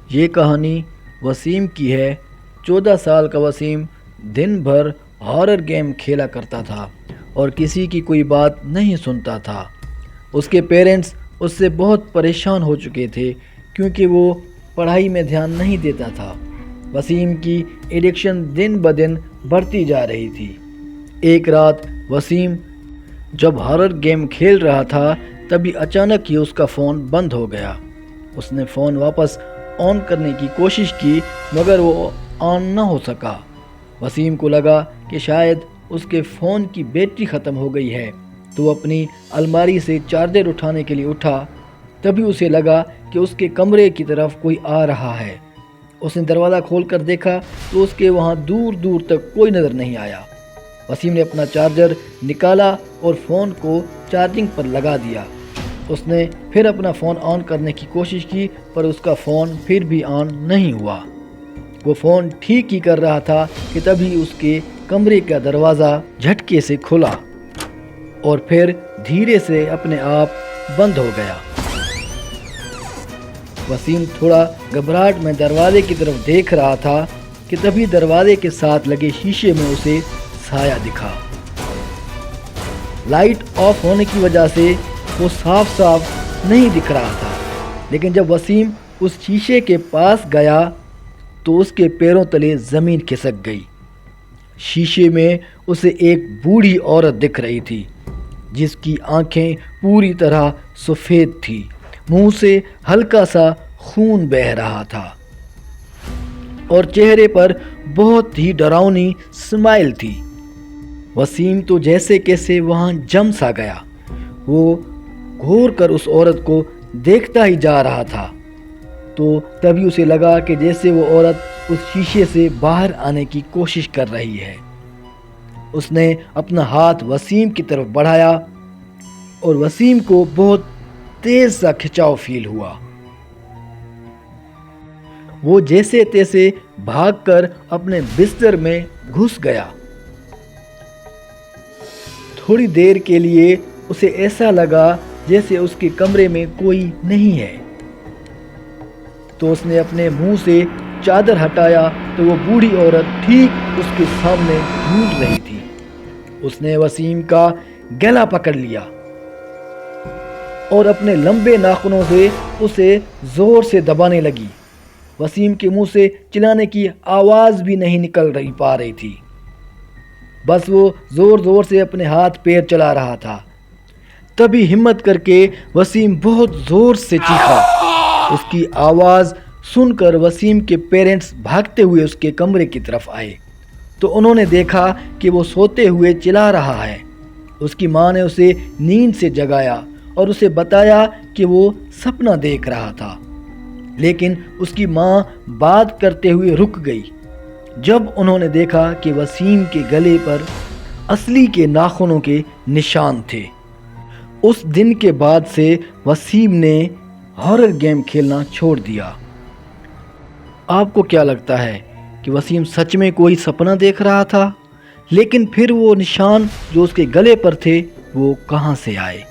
یہ کہانی وسیم کی ہے۔ 14 سال کا وسیم دن بھر ہارر گیم کھیلا کرتا تھا اور کسی کی کوئی بات نہیں سنتا تھا۔ اس کے پیرنٹس اس سے بہت پریشان ہو چکے تھے کیونکہ وہ پڑھائی میں دھیان نہیں دیتا تھا۔ وسیم کی ایڈکشن دن بدن بڑھتی جا رہی تھی۔ ایک رات وسیم جب ہارر گیم کھیل رہا تھا تبھی اچانک ہی اس کا فون بند ہو گیا۔ اس نے فون واپس آن کرنے کی کوشش کی مگر وہ آن نہ ہو سکا۔ وسیم کو لگا کہ شاید اس کے فون کی بیٹری ختم ہو گئی ہے تو وہ اپنی الماری سے چارجر اٹھانے کے لیے اٹھا۔ تبھی اسے لگا کہ اس کے کمرے کی طرف کوئی آ رہا ہے۔ اس نے دروازہ کھول کر دیکھا تو اس کے وہاں دور دور تک کوئی نظر نہیں آیا۔ وسیم نے اپنا چارجر نکالا اور فون کو چارجنگ پر لگا دیا۔ اس نے پھر اپنا فون آن کرنے کی کوشش کی پر اس کا فون پھر بھی آن نہیں ہوا۔ وہ فون ٹھیک ہی کر رہا تھا کہ تبھی اس کے کمرے کا دروازہ جھٹکے سے کھلا اور پھر دھیرے سے اپنے آپ بند ہو گیا۔ وسیم تھوڑا گھبراہٹ میں دروازے کی طرف دیکھ رہا تھا کہ تبھی دروازے کے ساتھ لگے شیشے میں اسے سایہ دکھا۔ لائٹ آف ہونے کی وجہ سے وہ صاف صاف نہیں دکھ رہا تھا، لیکن جب وسیم اس شیشے کے پاس گیا تو اس کے پیروں تلے زمین کھسک گئی۔ شیشے میں اسے ایک بوڑھی عورت دکھ رہی تھی جس کی آنکھیں پوری طرح سفید تھی، منہ سے ہلکا سا خون بہہ رہا تھا اور چہرے پر بہت ہی ڈراؤنی اسمائل تھی۔ وسیم تو جیسے کیسے وہاں جم سا گیا۔ وہ گھور کر اس عورت کو دیکھتا ہی جا رہا تھا تو تبھی اسے لگا کہ جیسے وہ عورت اس شیشے سے باہر آنے کی کوشش کر رہی ہے۔ اس نے اپنا ہاتھ وسیم کی طرف بڑھایا اور وسیم کو بہت تیز سا کھچاؤ فیل ہوا۔ وہ جیسے تیسے بھاگ کر اپنے بستر میں گھس گیا۔ تھوڑی دیر کے لیے اسے ایسا لگا جیسے اس کے کمرے میں کوئی نہیں ہے، تو اس نے اپنے منہ سے چادر ہٹایا تو وہ بوڑھی عورت ٹھیک اس کے سامنے جھول رہی تھی۔ اس نے وسیم کا گلا پکڑ لیا اور اپنے لمبے ناخنوں سے اسے زور سے دبانے لگی۔ وسیم کے منہ سے چلانے کی آواز بھی نہیں نکل پا رہی تھی، بس وہ زور زور سے اپنے ہاتھ پیر چلا رہا تھا۔ تبھی ہمت کر کے وسیم بہت زور سے چیخا۔ اس کی آواز سن کر وسیم کے پیرنٹس بھاگتے ہوئے اس کے کمرے کی طرف آئے تو انہوں نے دیکھا کہ وہ سوتے ہوئے چلا رہا ہے۔ اس کی ماں نے اسے نیند سے جگایا اور اسے بتایا کہ وہ سپنا دیکھ رہا تھا، لیکن اس کی ماں بات کرتے ہوئے رک گئی جب انہوں نے دیکھا کہ وسیم کے گلے پر اصلی کے ناخنوں کے نشان تھے۔ اس دن کے بعد سے وسیم نے ہارر گیم کھیلنا چھوڑ دیا۔ آپ کو کیا لگتا ہے کہ وسیم سچ میں کوئی سپنا دیکھ رہا تھا؟ لیکن پھر وہ نشان جو اس کے گلے پر تھے وہ کہاں سے آئے؟